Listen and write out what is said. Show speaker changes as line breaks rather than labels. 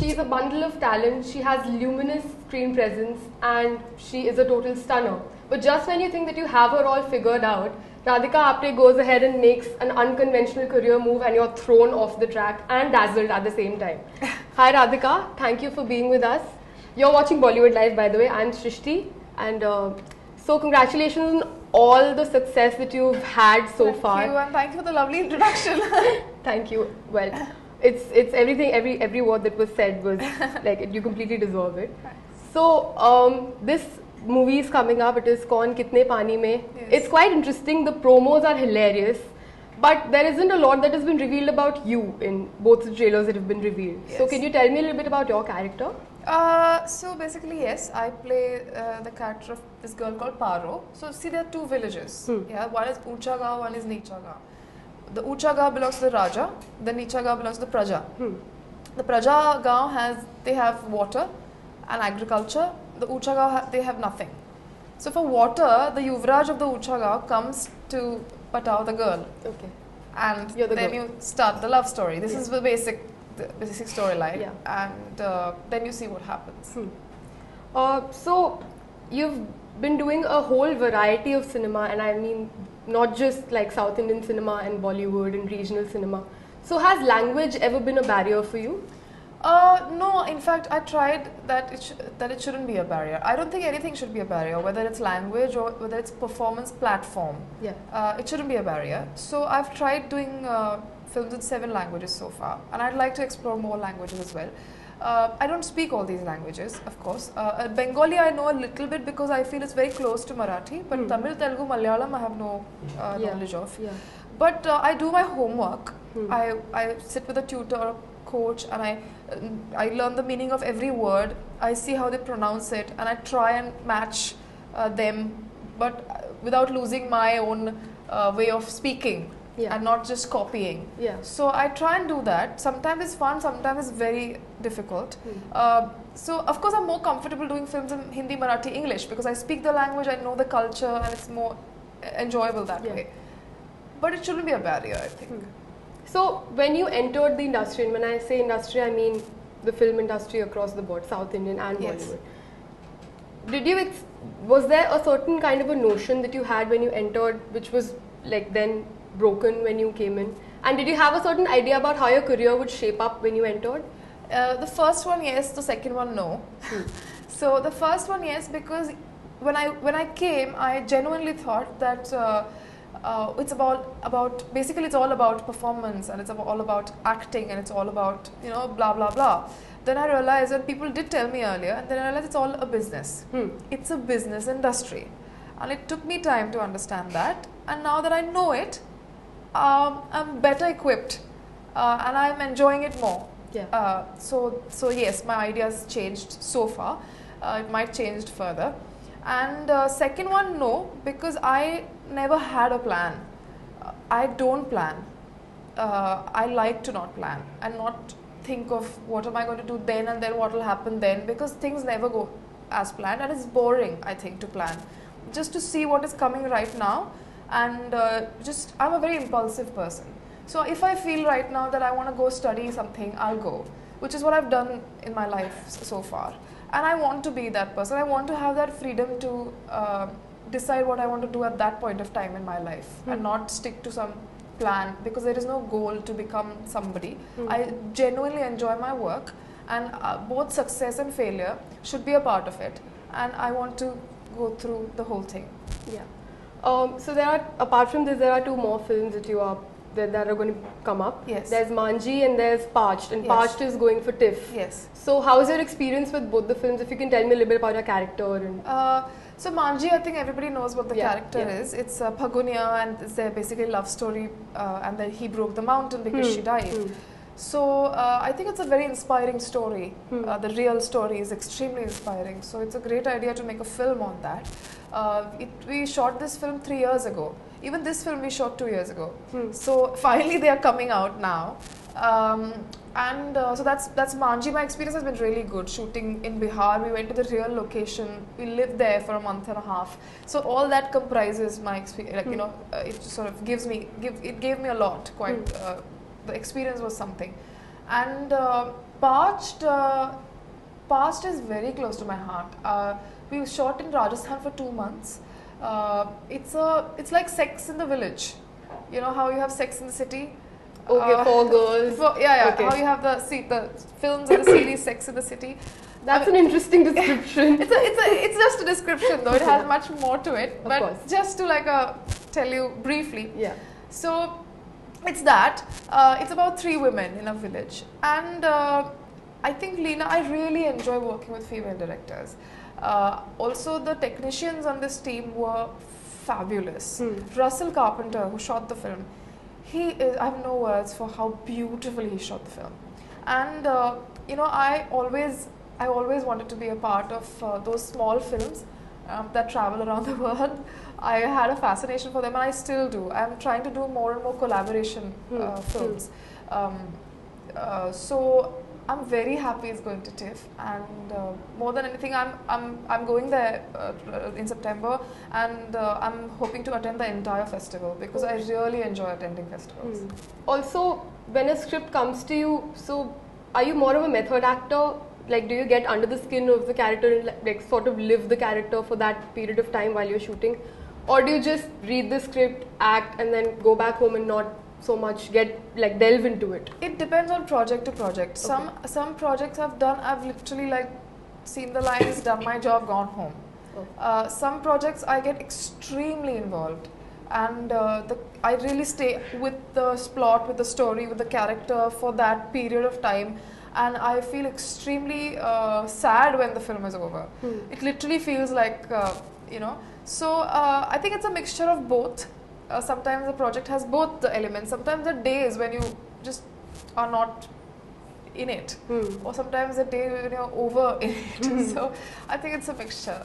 She is a bundle of talent, she has luminous screen presence, and she is a total stunner. But just when you think that you have her all figured out, Radhika Apte goes ahead and makes an unconventional career move and you're thrown off the track and dazzled at the same time. Hi Radhika, thank you for being with us. You're watching Bollywood Live, by the way. I'm Shrishti, and so congratulations on all the success that you've had so far.
Thank you, and thank you for the lovely introduction.
Thank you. Well, it's everything. Every word that was said was like you completely deserve it. So this movie is coming up. It is Kaun Kitne Pani Mein.
Yes.
It's quite interesting. The promos are hilarious, but there isn't a lot that has been revealed about you in both the trailers that have been revealed.
Yes.
So can you tell me a little bit about your character?
So basically, yes, I play the character of this girl called Paro. So see, there are two villages. Yeah, one is Ucha Gaon, one is Nicha Gaon. The Ucha Gaon belongs to the Raja, the Nicha Gaon belongs to the Praja. The Praja Gaon they have water and agriculture. The Ucha Gaon they have nothing. So for water, the Yuvraj of the Ucha Gaon comes to patao the girl.
Okay.
And
You're the
then
girl.
you start the love story. This is the basic storyline.
Yeah.
And then you see what happens.
So you've been doing a whole variety of cinema, and I mean not just like South Indian cinema and Bollywood and regional cinema. So has language ever been a barrier for you?
No, in fact, I tried that it shouldn't be a barrier. I don't think anything should be a barrier, whether it's language or whether it's performance platform.
Yeah.
It shouldn't be a barrier. So I've tried doing films in 7 languages so far, and I'd like to explore more languages as well. I don't speak all these languages, of course. Bengali I know a little bit because I feel it's very close to Marathi, but Tamil, Telugu, Malayalam I have no knowledge of.
Yeah.
But I do my homework. I sit with a tutor or a coach, and I learn the meaning of every word. I see how they pronounce it, and I try and match them, but without losing my own way of speaking.
Yeah.
And not just copying.
Yeah.
So I try and do that. Sometimes it's fun, sometimes it's very difficult. So of course I'm more comfortable doing films in Hindi, Marathi, English because I speak the language, I know the culture, and it's more enjoyable that way. But it shouldn't be a barrier, I think.
So when you entered the industry, and when I say industry, I mean the film industry across the board, South Indian and
Yes.
Bollywood. Was there a certain kind of a notion that you had when you entered, which was like then broken when you came in? And did you have a certain idea about how your career would shape up when you entered?
The first one, yes. The second one, no. So the first one, yes, because when I came, I genuinely thought that it's basically it's all about performance, and it's all about acting, and it's all about blah blah blah. Then I realized, and people did tell me earlier, and then I realized it's all a business. It's a business industry, and it took me time to understand that. And now that I know it, I'm better equipped, and I'm enjoying it more.
Yeah.
So yes, my ideas changed so far. It might change further. And second one, no, because I never had a plan. I don't plan. I like to not plan and not think of what am I going to do then and then what will happen then, because things never go as planned, and it's boring, I think, to plan. Just to see what is coming right now, and I'm a very impulsive person. So if I feel right now that I want to go study something, I'll go, which is what I've done in my life so far. And I want to be that person. I want to have that freedom to decide what I want to do at that point of time in my life, and not stick to some plan, because there is no goal to become somebody. I genuinely enjoy my work, and both success and failure should be a part of it, and I want to go through the whole thing.
Yeah. So apart from this, there are 2 more films that that are going to come up.
Yes.
There's Manji and there's Parched, and
Yes.
Parched is going for TIFF.
Yes.
So how is your experience with both the films? If you can tell me a little bit about your character. And
So Manji, I think everybody knows what the character
yeah.
is. It's Phagunia, and it's their basically love story, and then he broke the mountain because she died. So I think it's a very inspiring story. The real story is extremely inspiring. So it's a great idea to make a film on that. We shot this film 3 years ago. Even this film we shot 2 years ago. So finally they are coming out now. So that's Manji. My experience has been really good. Shooting in Bihar, we went to the real location. We lived there for a month and a half. So all that comprises my experience. Like it sort of gave me a lot. The experience was something. And Parched is very close to my heart. We shot in Rajasthan for 2 months. It's like Sex in the Village. You know how you have Sex in the City?
Okay, four girls. Okay.
How you have the films and the series Sex in the City.
That's an interesting description.
It's just a description though. It has much more to it.
Of
But
course.
just to tell you briefly.
Yeah.
So it's that. It's about 3 women in a village, and I think Leena, I really enjoy working with female directors. Also, the technicians on this team were fabulous. Russell Carpenter, who shot the film, I have no words for how beautifully he shot the film. And I always wanted to be a part of those small films that travel around the world. I had a fascination for them, and I still do. I'm trying to do more and more collaboration films. So I'm very happy it's going to TIFF, and more than anything, I'm going there in September, and I'm hoping to attend the entire festival because I really enjoy attending festivals.
Also, when a script comes to you, so are you more of a method actor? Like, do you get under the skin of the character and like sort of live the character for that period of time while you're shooting, or do you just read the script, act, and then go back home and not so much delve into it?
It depends on project to project.
Okay.
Some projects I've literally seen the lines, done my job, gone home.
Oh.
Some projects I get extremely involved, and I really stay with the plot, with the story, with the character for that period of time, and I feel extremely sad when the film is over. It literally feels like So I think it's a mixture of both. Sometimes the project has both the elements. Sometimes there are days when you just are not in it, or sometimes a day when you're over in it. So I think it's a mixture.